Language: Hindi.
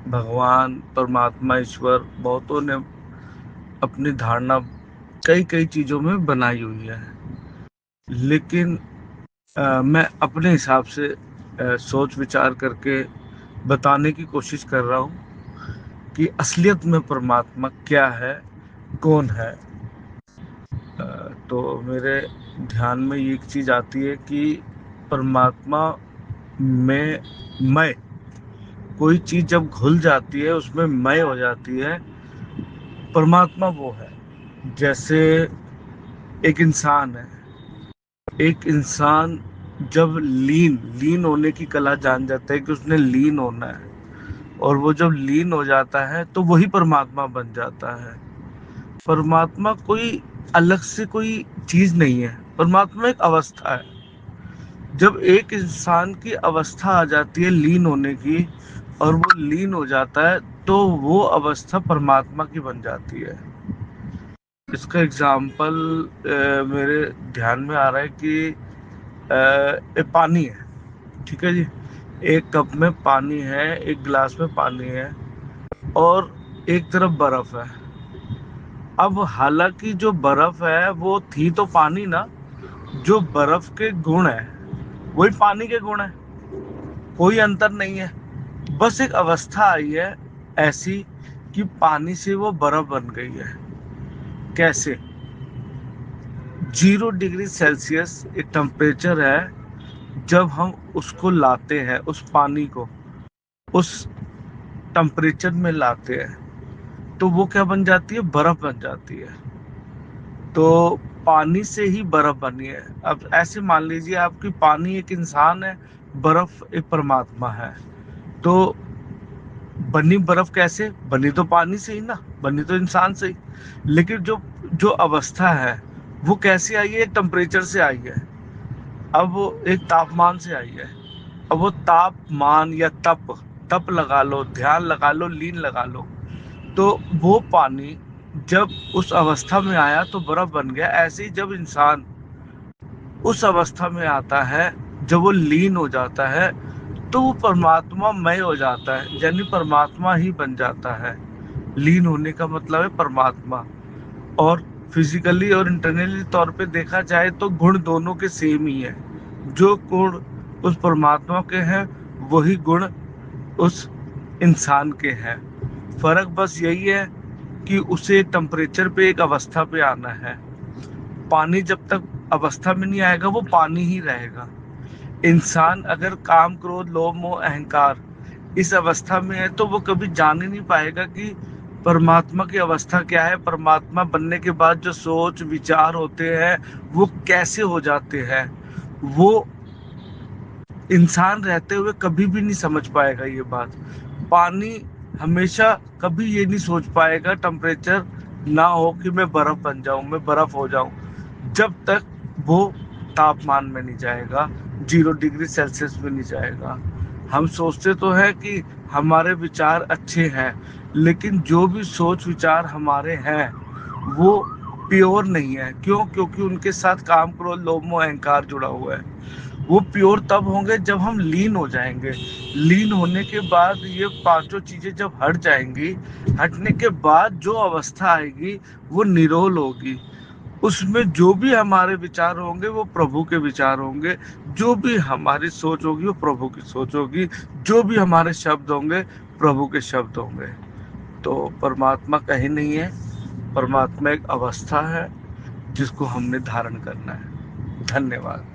भगवान, परमात्मा, ईश्वर बहुतों ने अपनी धारणा कई कई चीज़ों में बनाई हुई है। लेकिन मैं अपने हिसाब से सोच विचार करके बताने की कोशिश कर रहा हूँ कि असलियत में परमात्मा क्या है, कौन है। तो मेरे ध्यान में ये एक चीज़ आती है कि परमात्मा में मैं, कोई चीज़ जब घुल जाती है उसमें मैं हो जाती है, परमात्मा वो है। जैसे एक इंसान है, एक इंसान जब लीन लीन होने की कला जान जाता है कि उसने लीन होना है, और वो जब लीन हो जाता है तो वही परमात्मा बन जाता है। परमात्मा कोई अलग से कोई चीज नहीं है, परमात्मा एक अवस्था है। जब एक इंसान की अवस्था आ जाती है लीन होने की, और वो लीन हो जाता है, तो वो अवस्था परमात्मा की बन जाती है। इसका एग्जाम्पल मेरे ध्यान में आ रहा है कि ये पानी है, ठीक है जी। एक कप में पानी है, एक गिलास में पानी है, और एक तरफ बर्फ है। अब हालांकि जो बर्फ है वो थी तो पानी ना, जो बर्फ के गुण है वही पानी के गुण है, कोई अंतर नहीं है। बस एक अवस्था आई है ऐसी कि पानी से वो बर्फ बन गई है। कैसे? 0 डिग्री सेल्सियस एक टेम्परेचर है। जब हम उसको लाते हैं, उस पानी को उस टेम्परेचर में लाते हैं, तो वो क्या बन जाती है? बर्फ बन जाती है। तो पानी से ही बर्फ बनी है। अब ऐसे मान लीजिए आपकी पानी एक इंसान है, बर्फ एक परमात्मा है। तो बनी बर्फ कैसे बनी? तो पानी से ही ना, बनी तो इंसान से ही। लेकिन जो जो अवस्था है वो कैसे आई है? एक टेम्परेचर से आई है। अब वो एक तापमान से आई है। अब वो तापमान या तप, तप लगा लो, ध्यान लगा लो, लीन लगा लो, तो वो पानी जब उस अवस्था में आया तो बर्फ बन गया। ऐसे ही जब इंसान उस अवस्था में आता है, जब वो लीन हो जाता है, तो वो परमात्मा मय हो जाता है, यानी परमात्मा ही बन जाता है। लीन होने का मतलब है परमात्मा। और फिजिकली और इंटरनली तौर पे देखा जाए तो गुण दोनों के सेम ही है। जो गुण उस परमात्मा के हैं, वही गुण उस इंसान के हैं। फर्क बस यही है कि उसे टेम्परेचर पे, एक अवस्था पे आना है। पानी जब तक अवस्था में नहीं आएगा वो पानी ही रहेगा। इंसान अगर काम, क्रोध, लोभ, मोह, अहंकार इस अवस्था में है, तो वो कभी जान ही नहीं पाएगा कि परमात्मा की अवस्था क्या है। परमात्मा बनने के बाद जो सोच विचार होते हैं वो कैसे हो जाते हैं, वो इंसान रहते हुए कभी भी नहीं समझ पाएगा ये बात। पानी हमेशा कभी ये नहीं सोच पाएगा, टेम्परेचर ना हो कि मैं बर्फ बन जाऊं, मैं बर्फ हो जाऊं, जब तक वो तापमान में नहीं जाएगा, 0 डिग्री सेल्सियस में नहीं जाएगा। हम सोचते तो है कि हमारे विचार अच्छे हैं, लेकिन जो भी सोच विचार हमारे हैं वो प्योर नहीं है। क्यों? क्योंकि उनके साथ काम, क्रोध, लोभ, मोह, अहंकार जुड़ा हुआ है। वो प्योर तब होंगे जब हम लीन हो जाएंगे। लीन होने के बाद ये पांचों चीजें जब हट जाएंगी, हटने के बाद जो अवस्था आएगी वो निरोल होगी। उसमें जो भी हमारे विचार होंगे वो प्रभु के विचार होंगे, जो भी हमारी सोच होगी वो प्रभु की सोच होगी, जो भी हमारे शब्द होंगे प्रभु के शब्द होंगे। तो परमात्मा कहीं नहीं है, परमात्मा एक अवस्था है जिसको हमने धारण करना है। धन्यवाद।